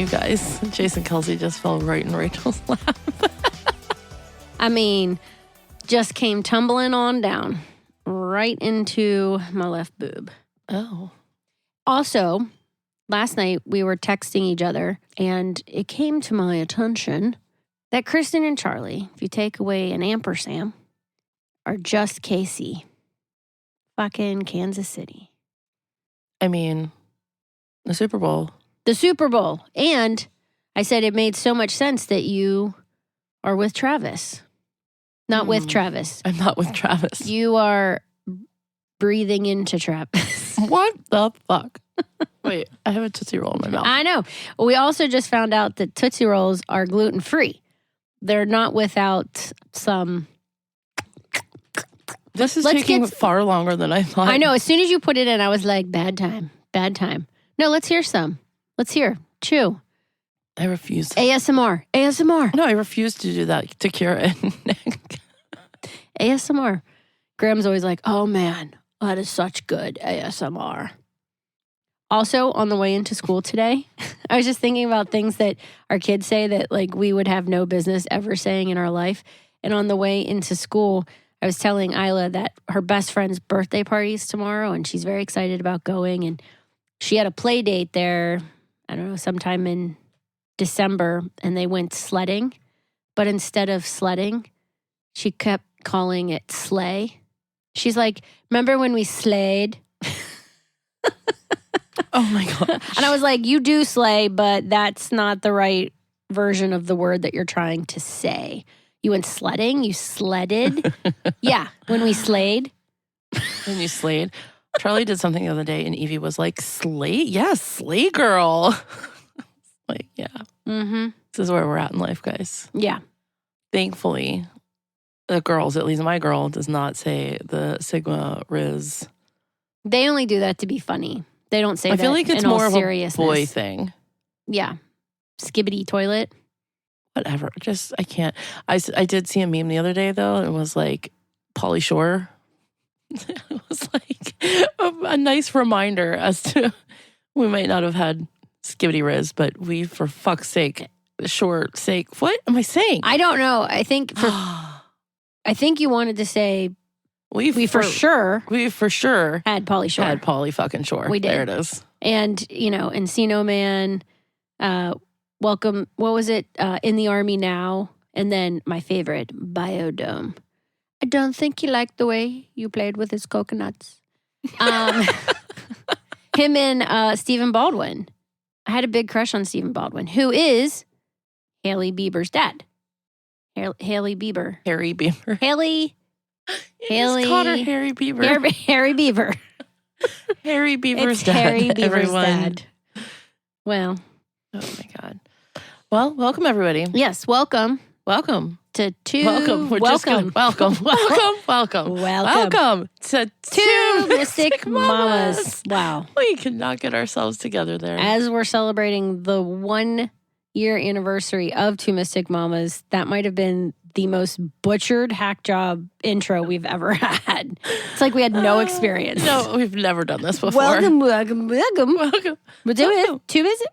you guys. Jason Kelsey just fell right in Rachel's lap. I mean, just came tumbling on down right into my left boob. Oh. Also, last night we were texting each other and it came to my attention that Krystyn and Charlie, if you take away an ampersand, are just KC. Fucking Kansas City. I mean, the Super Bowl. The Super Bowl. And I said it made so much sense that you are with Travis. Not with Travis. I'm not with Travis. You are breathing into Travis. What the fuck? Wait, I have a Tootsie Roll in my mouth. I know. We also just found out that Tootsie Rolls are gluten-free. They're not without some... This is taking far longer than I thought. I know. As soon as you put it in, I was like, bad time. Bad time. No, let's hear some. Let's hear. Chew. I refuse. ASMR. ASMR. No, I refuse to do that to Kira and Nick. ASMR. Graham's always like, oh man, that is such good ASMR. Also, on the way into school today, I was just thinking about things that our kids say that like we would have no business ever saying in our life. And on the way into school, I was telling Isla that her best friend's birthday party is tomorrow and she's very excited about going. And she had a play date there, I don't know, sometime in December, and they went sledding. But instead of sledding, she kept calling it sleigh. She's like, remember when we slayed? Oh my God. And I was like, you do slay, but that's not the right version of the word that you're trying to say. You went sledding? You sledded? Yeah, when we slayed. When you slayed. Charlie did something the other day and Evie was like, slay? Yes, slay girl. Like, yeah. Mm-hmm. This is where we're at in life, guys. Yeah. Thankfully, the girls, at least my girl, does not say the Sigma Riz. They only do that to be funny. They don't say that. I feel like it's more of a boy seriousness. thing. Yeah. Skibbity toilet. Whatever. Just, I can't. I did see a meme the other day, though. It was like Pauly Shore. It was like a nice reminder as to we might not have had Skibbity Riz, but we, for fuck's sake, short sake. What am I saying? I don't know. I think you wanted to say we for sure had Pauly Shore. Had Pauly fucking Shore. We did. There it is. And, you know, Encino Man, welcome, what was it? In the Army Now. And then my favorite, Biodome. I don't think he liked the way you played with his coconuts. Him and Stephen Baldwin. I had a big crush on Stephen Baldwin, who is Hailey Bieber's dad. Hailey Bieber. Harry Bieber. Haley. Just called her Harry Bieber. Harry Bieber. Harry Bieber's it's dad. Harry Bieber's everyone. dad. Well. Oh my God. Well, welcome everybody. Yes, welcome. Welcome. To two. Welcome. We're just gonna welcome to two Mystic Mamas. Wow. We cannot get ourselves together there. As we're celebrating the 1 year anniversary of Two Mystic Mamas, that might have been the most butchered hack job intro we've ever had. It's like we had no experience. No, we've never done this before. Welcome. We'll do it. Two Mystic.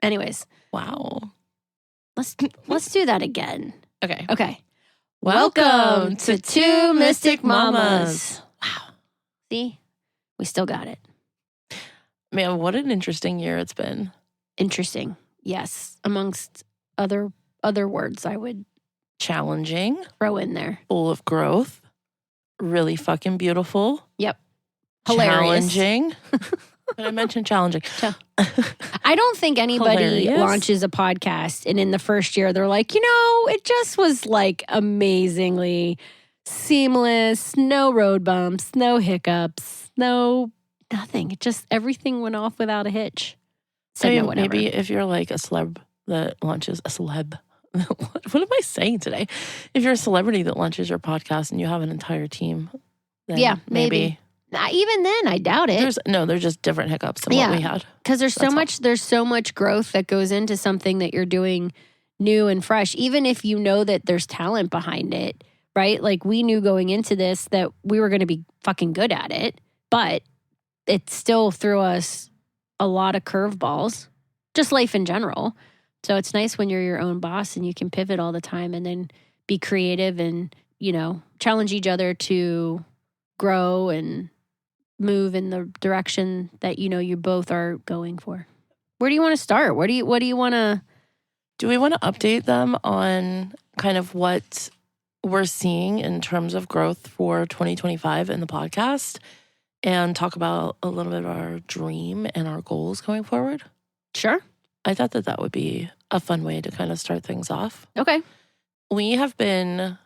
Anyways. Wow. Let's do that again. Okay. Welcome to Two Mystic Mamas. Wow. See? We still got it. Man, what an interesting year it's been. Interesting. Yes. Amongst other words I would challenging. Throw in there. Full of growth. Really fucking beautiful. Yep. Hilarious. Challenging. Did I mention challenging? I don't think anybody launches a podcast and in the first year they're like, you know, it just was like amazingly seamless, no road bumps, no hiccups, nothing. It just, everything went off without a hitch. So maybe if you're like a celeb that launches a celeb. What am I saying today? If you're a celebrity that launches your podcast and you have an entire team, then maybe. Even then, I doubt it. There's just different hiccups than what we had. Because there's so much growth that goes into something that you're doing new and fresh, even if you know that there's talent behind it, right? Like we knew going into this that we were going to be fucking good at it, but it still threw us a lot of curveballs. just life in general. So it's nice when you're your own boss and you can pivot all the time and then be creative and, challenge each other to grow and move in the direction that, you both are going for. Where do you want to start? What do you want to... Do we want to update them on kind of what we're seeing in terms of growth for 2025 in the podcast and talk about a little bit of our dream and our goals going forward? Sure. I thought that would be a fun way to kind of start things off. Okay. We have been,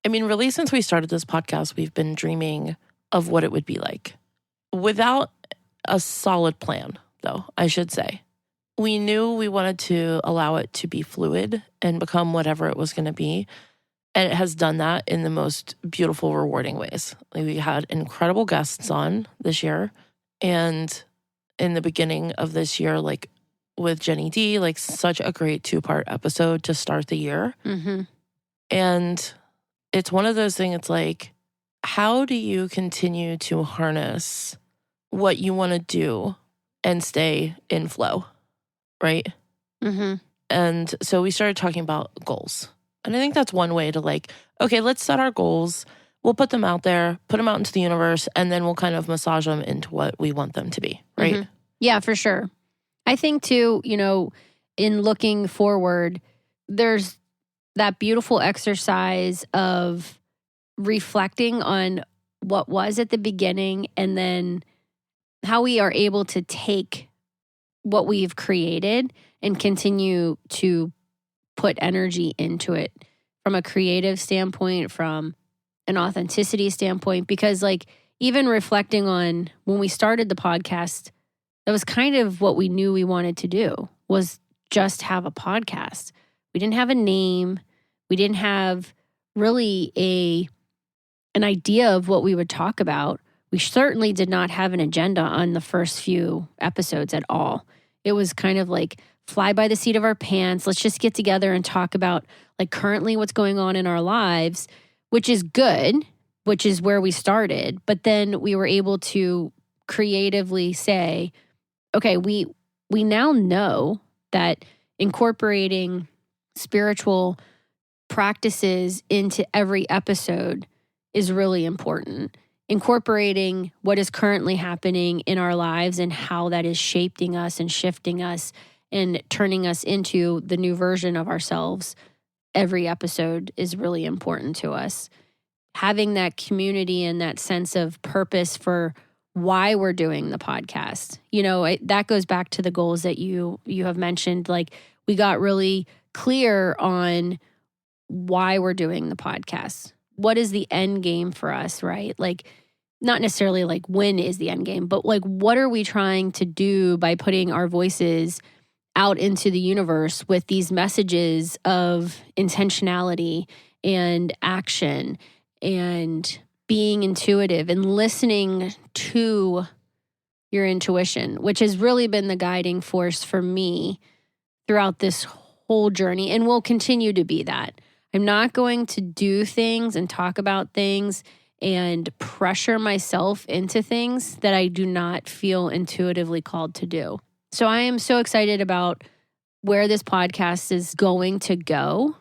really since we started this podcast, we've been dreaming of what it would be like without a solid plan, though, I should say. We knew we wanted to allow it to be fluid and become whatever it was going to be. And it has done that in the most beautiful, rewarding ways. We had incredible guests on this year. And in the beginning of this year, with Jenny D, such a great 2-part episode to start the year. Mm-hmm. And it's one of those things, it's how do you continue to harness what you want to do and stay in flow? Right? Mm-hmm. And so we started talking about goals. And I think that's one way to okay, let's set our goals. We'll put them out there, put them out into the universe, and then we'll kind of massage them into what we want them to be. Right? Mm-hmm. Yeah, for sure. I think too, in looking forward, there's that beautiful exercise of reflecting on what was at the beginning and then how we are able to take what we've created and continue to put energy into it from a creative standpoint, from an authenticity standpoint, because even reflecting on when we started the podcast, that was kind of what we knew we wanted to do, was just have a podcast. We didn't have a name. We didn't have really an idea of what we would talk about. We certainly did not have an agenda on the first few episodes at all. It was kind of fly by the seat of our pants. Let's just get together and talk about currently what's going on in our lives, which is good, which is where we started. But then we were able to creatively say, okay, we now know that incorporating spiritual practices into every episode is really important. Incorporating what is currently happening in our lives and how that is shaping us and shifting us and turning us into the new version of ourselves every episode is really important to us. Having that community and that sense of purpose for why we're doing the podcast. That goes back to the goals that you have mentioned. We got really clear on why we're doing the podcast. What is the end game for us, right? Not necessarily when is the end game, but what are we trying to do by putting our voices out into the universe with these messages of intentionality and action and being intuitive and listening to your intuition, which has really been the guiding force for me throughout this whole journey and will continue to be that. I'm not going to do things and talk about things and pressure myself into things that I do not feel intuitively called to do. So I am so excited about where this podcast is going to go.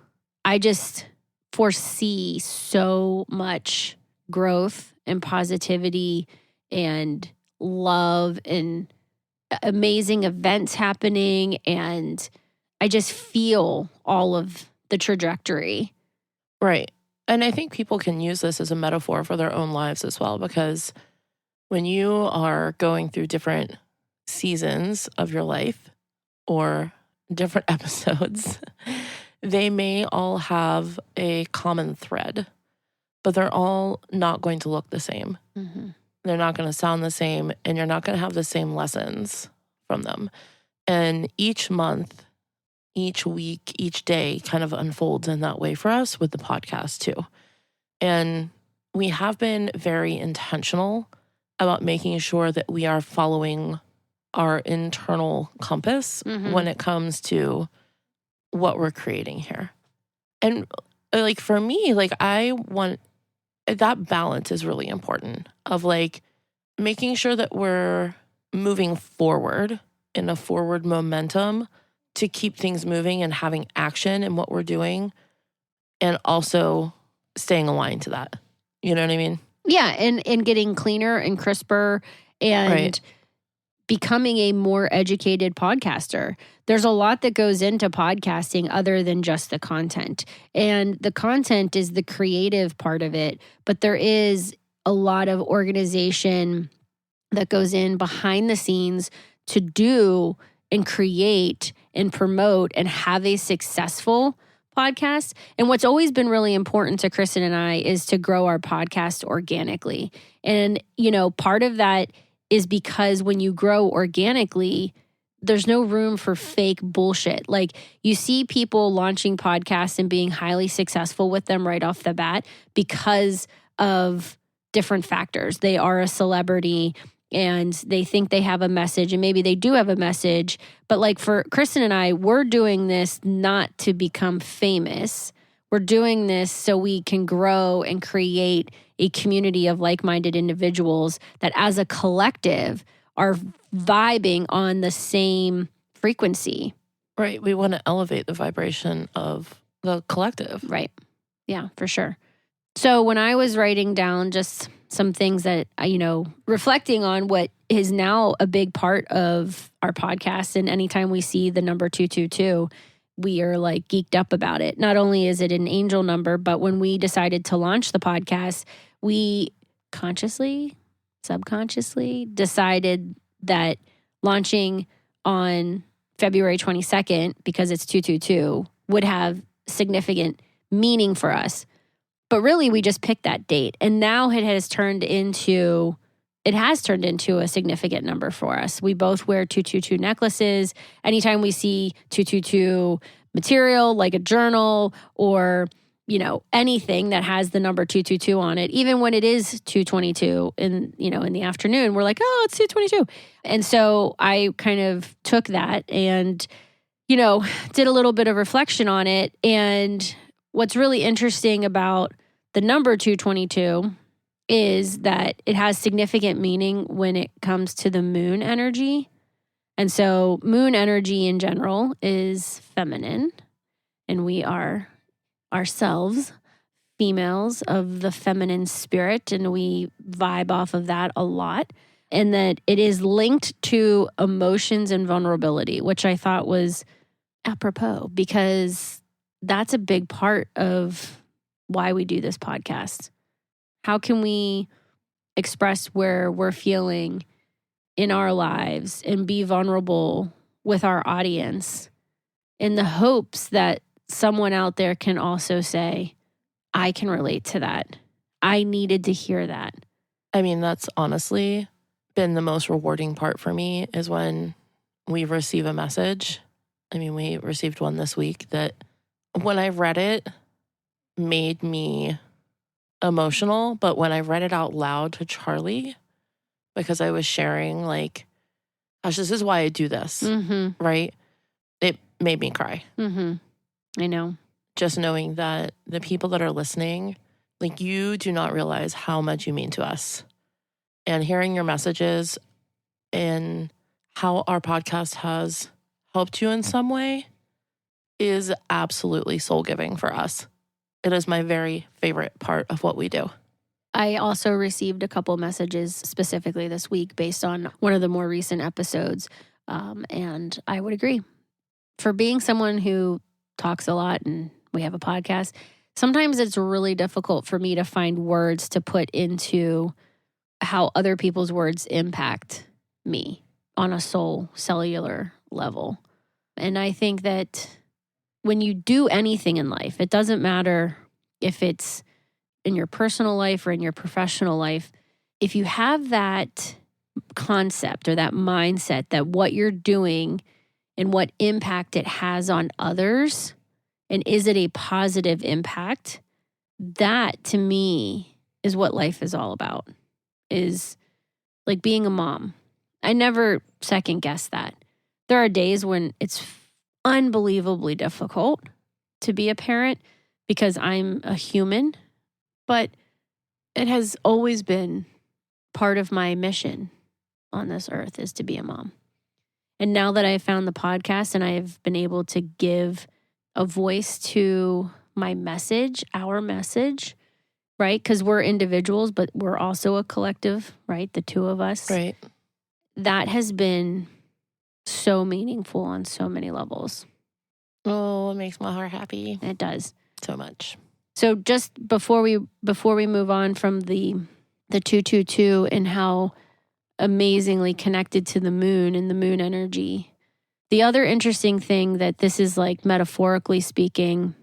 I just foresee so much growth and positivity and love and amazing events happening. And I just feel all of the trajectory. Right. And I think people can use this as a metaphor for their own lives as well, because when you are going through different seasons of your life or different episodes, they may all have a common thread, but they're all not going to look the same. Mm-hmm. They're not going to sound the same, and you're not going to have the same lessons from them. And each month, each week, each day kind of unfolds in that way for us with the podcast too. And we have been very intentional about making sure that we are following our internal compass when it comes to what we're creating here. And for me, I want that balance is really important of making sure that we're moving forward in a forward momentum to keep things moving and having action in what we're doing, and also staying aligned to that. You know what I mean? Yeah, and getting cleaner and crisper and becoming a more educated podcaster. There's a lot that goes into podcasting other than just the content. And the content is the creative part of it, but there is a lot of organization that goes in behind the scenes to do and create and promote and have a successful podcast. And what's always been really important to Krystyn and I is to grow our podcast organically. And, part of that is because when you grow organically, there's no room for fake bullshit. Like, you see people launching podcasts and being highly successful with them right off the bat because of different factors. They are a celebrity and they think they have a message, and maybe they do have a message. But like for Krystyn and I, we're doing this not to become famous. We're doing this so we can grow and create a community of like-minded individuals that as a collective are vibing on the same frequency. Right. We want to elevate the vibration of the collective. Right. Yeah, for sure. So when I was writing down just some things that, reflecting on what is now a big part of our podcast, and anytime we see the number 222, we are like geeked up about it. Not only is it an angel number, but when we decided to launch the podcast, we consciously, subconsciously decided that launching on February 22nd, because it's 222, would have significant meaning for us. But really, we just picked that date. And now it has turned into a significant number for us. We both wear 222 necklaces. Anytime we see 222 material, like a journal or, anything that has the number 222 on it, even when it is 222 in the afternoon, we're like, oh, it's 222. And so I kind of took that and, did a little bit of reflection on it. And what's really interesting about the number 222 is that it has significant meaning when it comes to the moon energy. And so moon energy in general is feminine, and we are ourselves females of the feminine spirit, and we vibe off of that a lot. And that it is linked to emotions and vulnerability, which I thought was apropos because that's a big part of why we do this podcast. How can we express where we're feeling in our lives and be vulnerable with our audience in the hopes that someone out there can also say, I can relate to that. I needed to hear that. I mean, that's honestly been the most rewarding part for me is when we receive a message. I mean, we received one this week that when I read it made me emotional, but when I read it out loud to Charlie, because I was sharing like, gosh, this is why I do this, right? It made me cry. I know. Just knowing that the people that are listening, like you do not realize how much you mean to us. And hearing your messages and how our podcast has helped you in some way is absolutely soul-giving for us. It is my very favorite part of what we do. I also received a couple messages specifically this week based on one of the more recent episodes. And I would agree. For being someone who talks a lot and we have a podcast, sometimes it's really difficult for me to find words to put into how other people's words impact me on a soul cellular level. And I think that when you do anything in life, it doesn't matter if it's in your personal life or in your professional life, if you have that concept or that mindset that what you're doing and what impact it has on others, and is it a positive impact, that to me is what life is all about, is like being a mom. I never second guess that. There are days when it's unbelievably difficult to be a parent because I'm a human, but it has always been part of my mission on this earth is to be a mom. And now that I've found the podcast and I have been able to give a voice to my message, our message, right? Because we're individuals, but we're also a collective, right? The two of us. Right. That has been so meaningful on so many levels. Oh, it makes my heart happy. It does. So much. So just before we move on from the 222 and how amazingly connected to the moon and the moon energy, the other interesting thing that this is like metaphorically speaking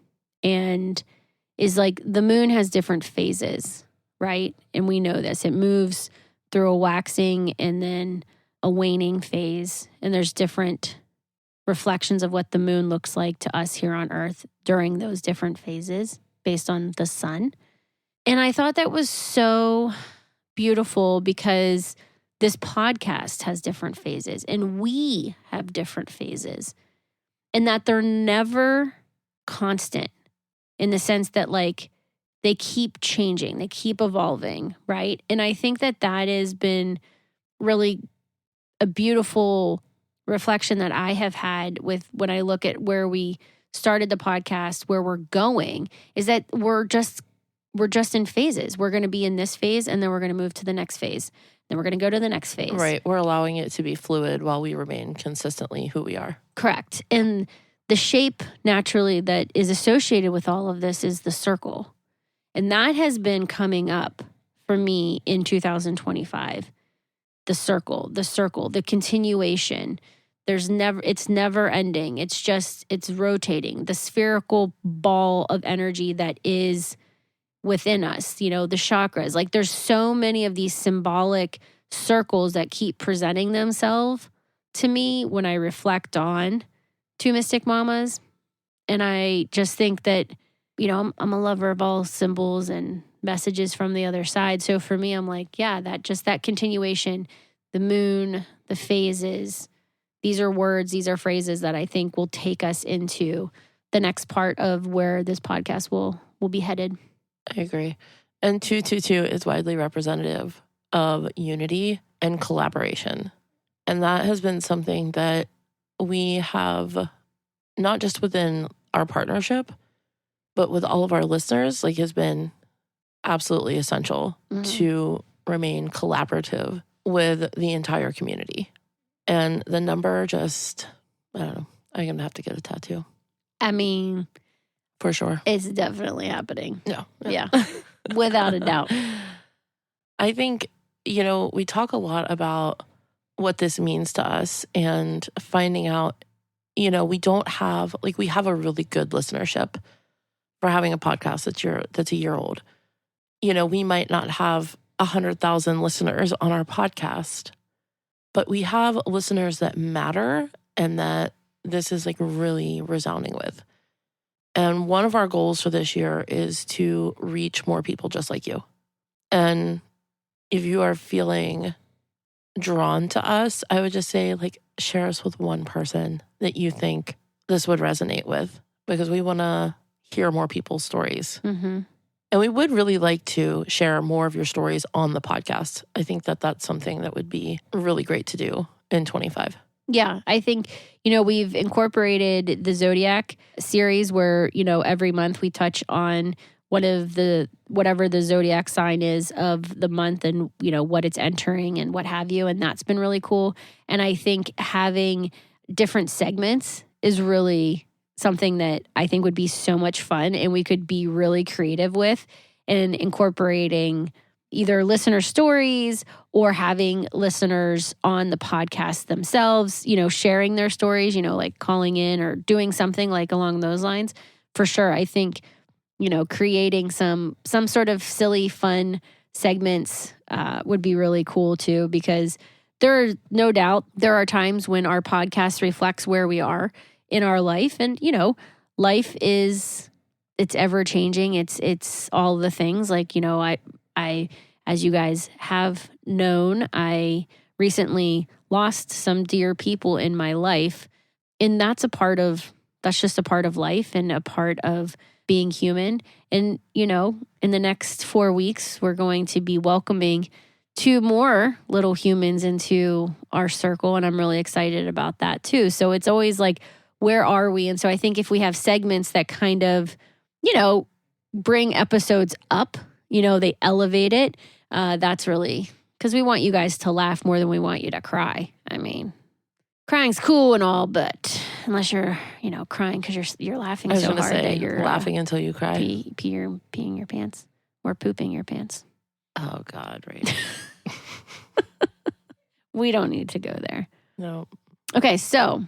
and is like the moon has different phases, right? And we know this. It moves through a waxing and then a waning phase. And there's different reflections of what the moon looks like to us here on Earth during those different phases based on the sun. And I thought that was so beautiful because this podcast has different phases and we have different phases and that they're never constant in the sense that like they keep changing, they keep evolving, right? And I think that has been really a beautiful reflection that I have had with when I look at where we started the podcast, where we're going, is that we're just in phases. We're going to be in this phase and then we're going to move to the next phase. Then we're going to go to the next phase. Right. We're allowing it to be fluid while we remain consistently who we are. Correct. And the shape naturally that is associated with all of this is the circle. And that has been coming up for me in 2025. The circle, the continuation. It's never ending. It's rotating. The spherical ball of energy that is within us, the chakras. Like there's so many of these symbolic circles that keep presenting themselves to me when I reflect on Two Mystic Mamas. And I just think that, I'm a lover of all symbols and messages from the other side. So for me, I'm like, yeah, that continuation, the moon, the phases, these are words, these are phrases that I think will take us into the next part of where this podcast will be headed. I agree. And 222 is widely representative of unity and collaboration. And that has been something that we have, not just within our partnership, but with all of our listeners, has been absolutely essential to remain collaborative with the entire community. And the number just, I don't know, I'm going to have to get a tattoo. I mean, for sure. It's definitely happening. No. Yeah. Without a doubt. I think, we talk a lot about what this means to us and finding out, we don't have, we have a really good listenership for having a podcast that's a year old. We might not have 100,000 listeners on our podcast, but we have listeners that matter and that this is really resounding with. And one of our goals for this year is to reach more people just like you. And if you are feeling drawn to us, I would just say share us with one person that you think this would resonate with, because we want to hear more people's stories. Mm-hmm. And we would really like to share more of your stories on the podcast. I think that that's something that would be really great to do in 25. Yeah, I think, we've incorporated the Zodiac series where, every month we touch on whatever the Zodiac sign is of the month and, what it's entering and what have you. And that's been really cool. And I think having different segments is really something that I think would be so much fun and we could be really creative with, and incorporating either listener stories or having listeners on the podcast themselves, sharing their stories, calling in or doing something along those lines. For sure. I think, creating some sort of silly, fun segments would be really cool too, because there are no doubt there are times when our podcast reflects where we are in our life. And, life it's ever changing. It's all the things I, as you guys have known, I recently lost some dear people in my life. And that's just a part of life and a part of being human. And, in the next 4 weeks, we're going to be welcoming 2 more little humans into our circle. And I'm really excited about that too. So it's always like, where are we? And so I think if we have segments that kind of, bring episodes up, they elevate it, that's really, because we want you guys to laugh more than we want you to cry. I mean, crying's cool and all, but unless you're, crying because you're laughing so hard that you're laughing until you cry, peeing your pants or pooping your pants. Oh God, right. We don't need to go there. No. Okay, so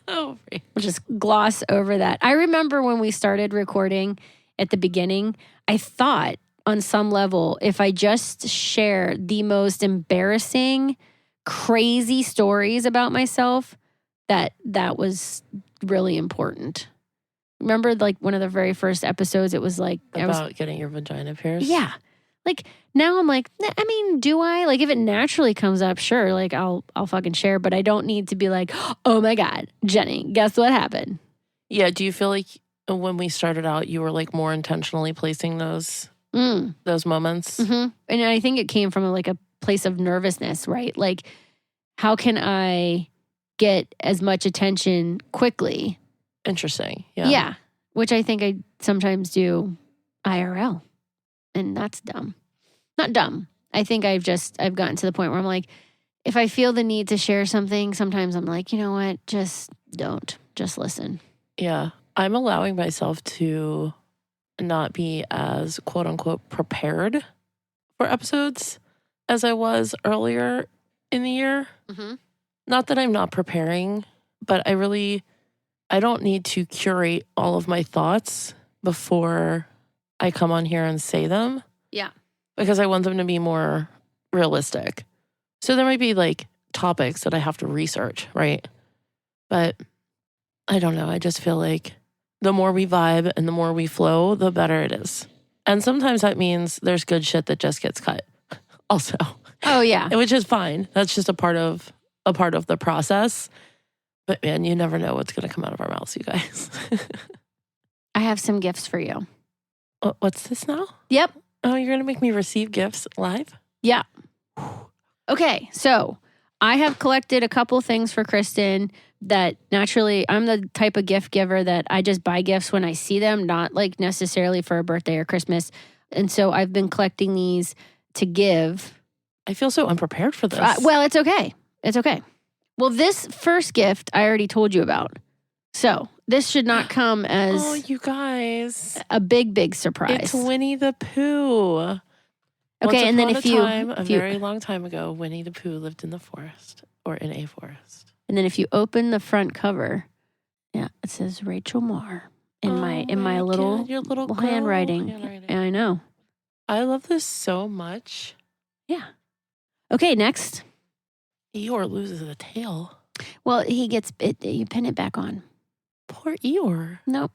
we'll just gloss over that. I remember when we started recording at the beginning, I thought on some level, if I just share the most embarrassing, crazy stories about myself, that was really important. Remember, like one of the very first episodes, it was like about getting your vagina pierced. Yeah. Like now I'm like, I mean, do I? Like if it naturally comes up, sure, like I'll fucking share, but I don't need to be like, oh my God, Jenny, guess what happened? Yeah. Do you feel like when we started out, you were like more intentionally placing those moments? Mm-hmm. And I think it came from like a place of nervousness, right? Like, how can I get as much attention quickly? Interesting. Yeah. Yeah. Which I think I sometimes do IRL. And that's dumb. Not dumb. I think I've gotten to the point where I'm like, if I feel the need to share something, sometimes I'm like, you know what? Just don't. Just listen. Yeah. I'm allowing myself to not be as quote unquote prepared for episodes as I was earlier in the year. Mm-hmm. Not that I'm not preparing, but I don't need to curate all of my thoughts before I come on here and say them. Yeah. Because I want them to be more realistic. So there might be like topics that I have to research, right? But I don't know. I just feel like the more we vibe and the more we flow, the better it is. And sometimes that means there's good shit that just gets cut also. Oh yeah. Which is fine. That's just a part of the process. But man, you never know what's going to come out of our mouths, you guys. I have some gifts for you. What's this now? Yep. Oh, you're going to make me receive gifts live? Yeah. Okay, so I have collected a couple things for Krystyn that naturally, I'm the type of gift giver that I just buy gifts when I see them, not like necessarily for a birthday or Christmas. And so I've been collecting these to give. I feel so unprepared for this. Well, it's okay. It's okay. Well, this first gift I already told you about. So this should not come as you guys, a big surprise. It's Winnie the Pooh. Okay, and then a very long time ago, Winnie the Pooh lived in the forest or in a forest. And then if you open the front cover, yeah, it says Rachael Marr in my little handwriting. Yeah, I know. I love this so much. Yeah. Okay, next. Eeyore loses a tail. Well, he gets it. You pin it back on. Poor Eeyore. Nope.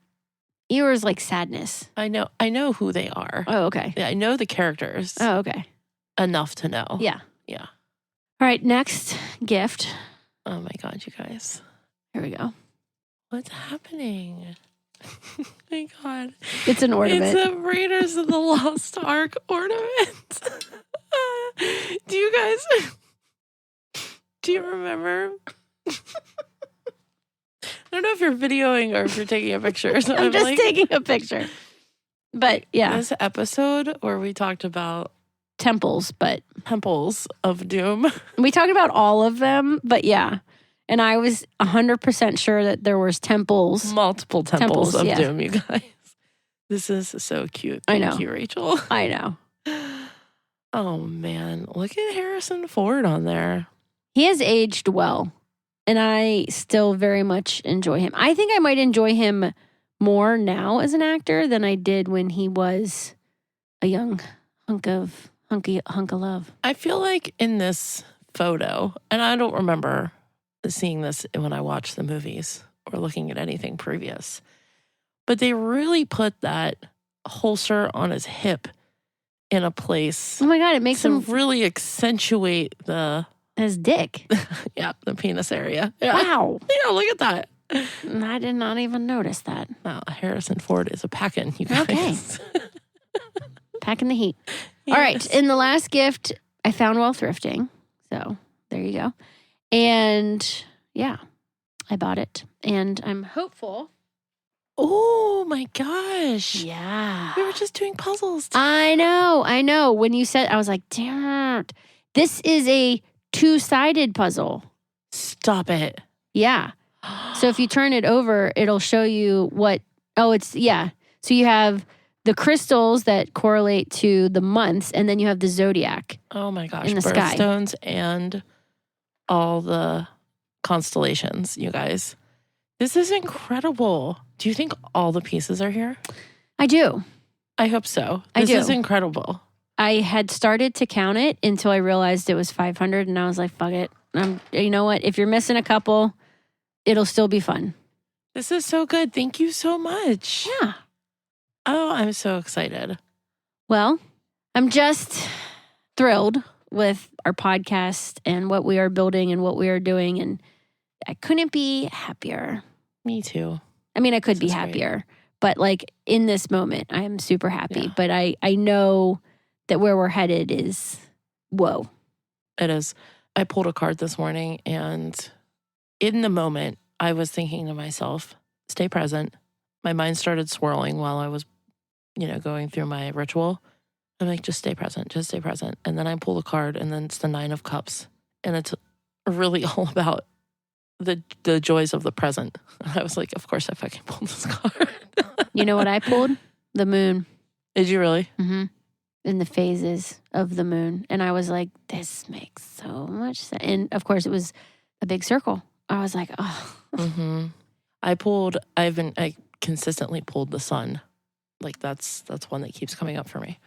Eeyore is like sadness. I know who they are. Oh, okay. Yeah, I know the characters. Oh, okay. Enough to know. Yeah. Yeah. All right, next gift. Oh my God, you guys. Here we go. What's happening? Oh my God. It's an ornament. It's a Raiders of the Lost Ark ornament. Do you remember? I don't know if you're videoing or if you're taking a picture. So I'm just taking a picture. But yeah. This episode where we talked about temples of doom. We talked about all of them, but yeah. And I was 100% sure that there was temples. Multiple temples of doom, you guys. This is so cute. Thank you, Rachael. I know. Oh, man. Look at Harrison Ford on there. He has aged well, and I still very much enjoy him. I think I might enjoy him more now as an actor than I did when he was a young hunk of love. I feel like in this photo, and I don't remember seeing this when I watched the movies or looking at anything previous, but they really put that holster on his hip in a place. Oh my God, it makes him really accentuate his dick. Yeah, the penis area. Yeah. Wow. Yeah, look at that. I did not even notice that. Wow, Harrison Ford is a packin', you guys. Okay. Packing the heat. All right. And the last gift I found while thrifting. So there you go. And yeah, I bought it. And I'm hopeful. Oh my gosh. Yeah. We were just doing puzzles. I know. When you said, I was like, damn it. This is a 2-sided puzzle. Stop it. Yeah. So if you turn it over, it'll show you So you have the crystals that correlate to the months, and then you have the zodiac. Oh my gosh. In the sky. Birthstones and all the constellations, you guys. This is incredible. Do you think all the pieces are here? I do. I hope so. I do. This is incredible. I had started to count it until I realized it was 500, and I was like, fuck it. You know what? If you're missing a couple, it'll still be fun. This is so good. Thank you so much. Yeah. Oh, I'm so excited. Well, I'm just thrilled with our podcast and what we are building and what we are doing, and I couldn't be happier. Me too. I mean, I could be happier, but like in this moment, I am super happy. Yeah. But I know that where we're headed is whoa. It is. I pulled a card this morning, and in the moment, I was thinking to myself, stay present. My mind started swirling while I was, going through my ritual. I'm like, just stay present, just stay present. And then I pull a card, and then it's the 9 of Cups. And it's really all about the joys of the present. I was like, of course I fucking pulled this card. You know what I pulled? The moon. Did you really? Mm-hmm. In the phases of the moon. And I was like, this makes so much sense. And of course it was a big circle. I was like, oh. Mm-hmm. I consistently pulled the sun. Like that's one that keeps coming up for me.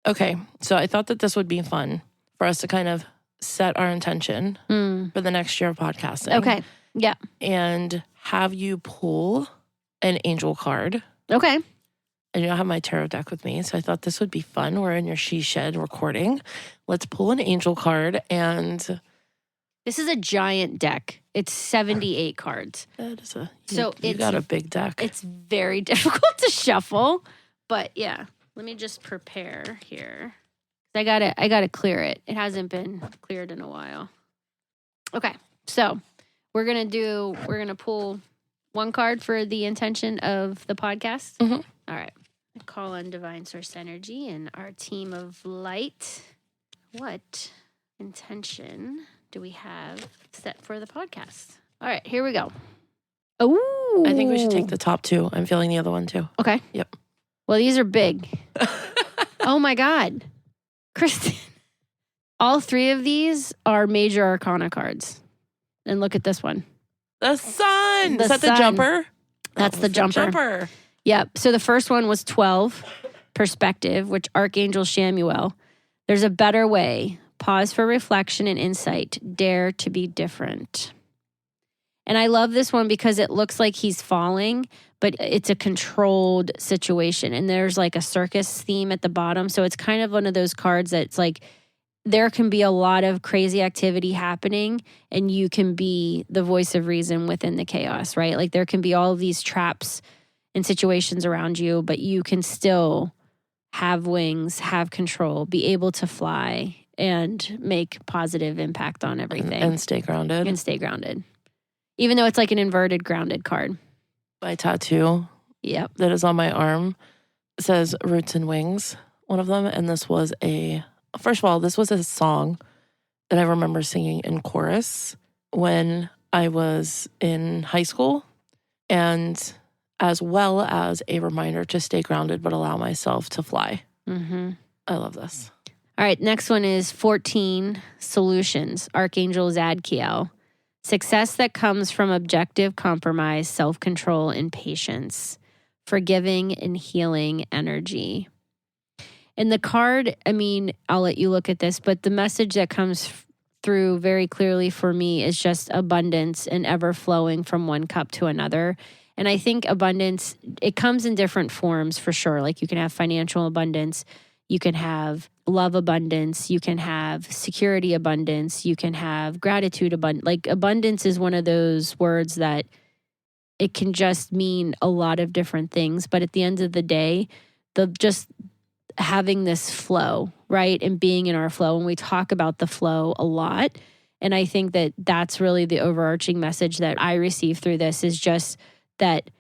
Okay. So I thought that this would be fun for us to kind of set our intention for the next year of podcasting. Okay. Yeah. And have you pull an angel card. Okay. And I have my tarot deck with me, so I thought this would be fun. We're in your she shed recording. Let's pull an angel card, and this is a giant deck. It's 78 cards. That is you got a big deck. It's very difficult to shuffle, but yeah. Let me just prepare here. I gotta clear it. It hasn't been cleared in a while. Okay, so we're gonna pull one card for the intention of the podcast. Mm-hmm. All right. I call on Divine Source Energy and our team of light. What intention do we have set for the podcast? All right, here we go. Oh, I think we should take the top two. I'm feeling the other one too. Okay. Yep. Well, these are big. Oh my God. Krystyn. All 3 of these are major arcana cards. And look at this one. The sun. The Is that sun. the jumper? That's the jumper. Yep. So the first one was 12, perspective, which Archangel Shamuel. There's a better way. Pause for reflection and insight. Dare to be different. And I love this one because it looks like he's falling, but it's a controlled situation. And there's like a circus theme at the bottom. So it's kind of one of those cards that's like, there can be a lot of crazy activity happening and you can be the voice of reason within the chaos, right? Like there can be all of these traps and situations around you, but you can still have wings, have control, be able to fly and make positive impact on everything. And stay grounded. Even though it's like an inverted grounded card. My tattoo that is on my arm says Roots and Wings, one of them. And this was first of all, this was a song that I remember singing in chorus when I was in high school, and as well as a reminder to stay grounded but allow myself to fly. Mm-hmm. I love this. All right, next one is 14 solutions. Archangel Zadkiel. Success that comes from objective compromise, self-control, and patience. Forgiving and healing energy. And the card, I mean, I'll let you look at this, but the message that comes through very clearly for me is just abundance and ever flowing from one cup to another. And I think abundance, it comes in different forms for sure. Like you can have financial abundance, you can have love abundance, you can have security abundance, you can have gratitude abundance. Like abundance is one of those words that it can just mean a lot of different things. But at the end of the day, having this flow, right? And being in our flow. And we talk about the flow a lot. And I think that that's really the overarching message that I receive through this is just that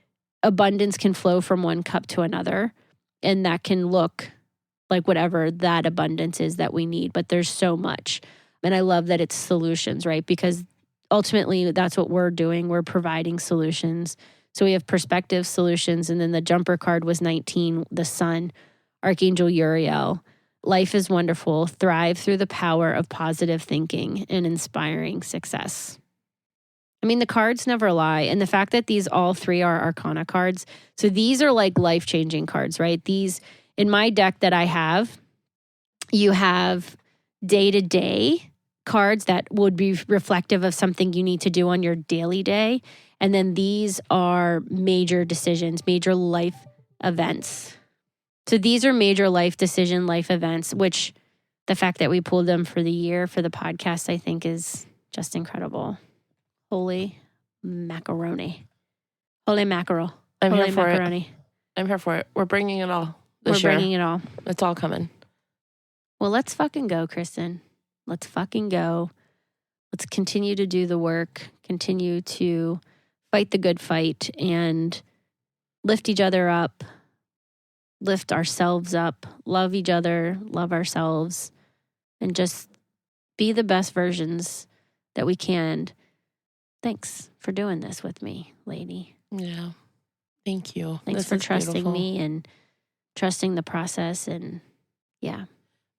abundance can flow from one cup to another. And that can look like whatever that abundance is that we need. But there's so much. And I love that it's solutions, right? Because ultimately that's what we're doing. We're providing solutions. So we have perspective solutions. And then the jumper card was 19, the sun, Archangel Uriel. Life is wonderful. Thrive through the power of positive thinking and inspiring success. I mean, the cards never lie. And the fact that these all three are Arcana cards. So these are like life-changing cards, right? These, in my deck that I have, you have day-to-day cards that would be reflective of something you need to do on your daily day. And then these are major decisions, major life events. So these are major life decision, life events, which the fact that we pulled them for the year for the podcast, I think is just incredible. Holy macaroni. Holy mackerel. I'm Holy here for macaroni. it. I'm here for it. We're bringing it all We're this year. bringing it all. It's all coming. Well, let's fucking go, Krystyn. Let's fucking go. Let's continue to do the work, continue to fight the good fight and lift each other up, lift ourselves up, love each other, love ourselves, and just be the best versions that we can. Thanks for doing this with me, lady. Yeah. Thank you. Thanks for trusting me and trusting the process. And yeah.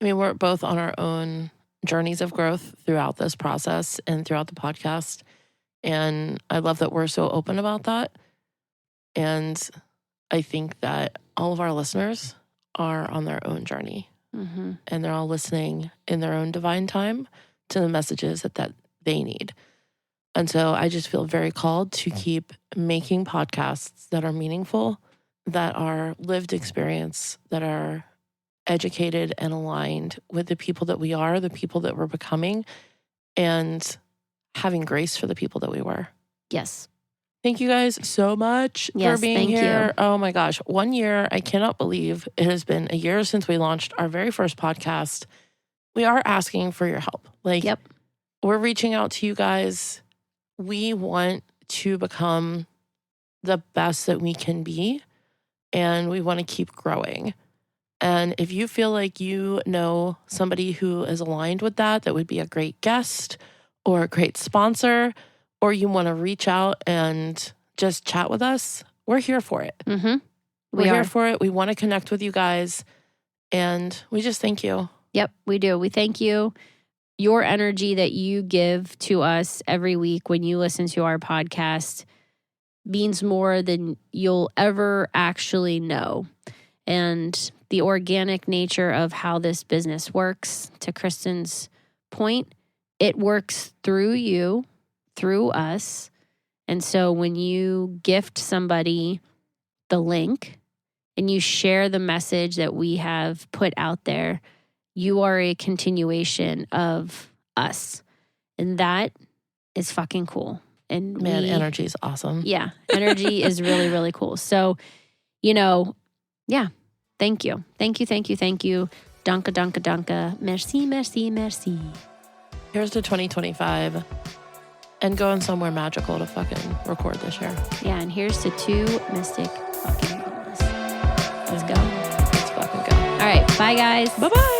I mean, we're both on our own journeys of growth throughout this process and throughout the podcast. And I love that we're so open about that. And I think that all of our listeners are on their own journey. Mm-hmm. And they're all listening in their own divine time to the messages that they need. And so I just feel very called to keep making podcasts that are meaningful, that are lived experience, that are educated and aligned with the people that we are, the people that we're becoming, and having grace for the people that we were. Yes. Thank you guys so much for being here. You. Oh my gosh. 1 year. I cannot believe it has been a year since we launched our very first podcast. We are asking for your help. Yep. We're reaching out to you guys. We want to become the best that we can be, and we want to keep growing. And if you feel like you know somebody who is aligned with that would be a great guest or a great sponsor, or you want to reach out and just chat with us, we're here for it. Mm-hmm. We're here for it. We want to connect with you guys, and we just thank you. Yep, we do. We thank you. Your energy that you give to us every week when you listen to our podcast means more than you'll ever actually know. And the organic nature of how this business works, to Krystyn's point, it works through you, through us. And so when you gift somebody the link and you share the message that we have put out there, you are a continuation of us. And that is fucking cool. And energy is awesome. Yeah. Energy is really, really cool. So, yeah. Thank you. Thank you. Thank you. Thank you. Danke, danke, danke. Merci, merci, merci. Here's to 2025 and going somewhere magical to fucking record this year. Yeah. And here's to 2 mystic fucking moments. Let's go. Let's fucking go. All right. Bye, guys. Bye-bye.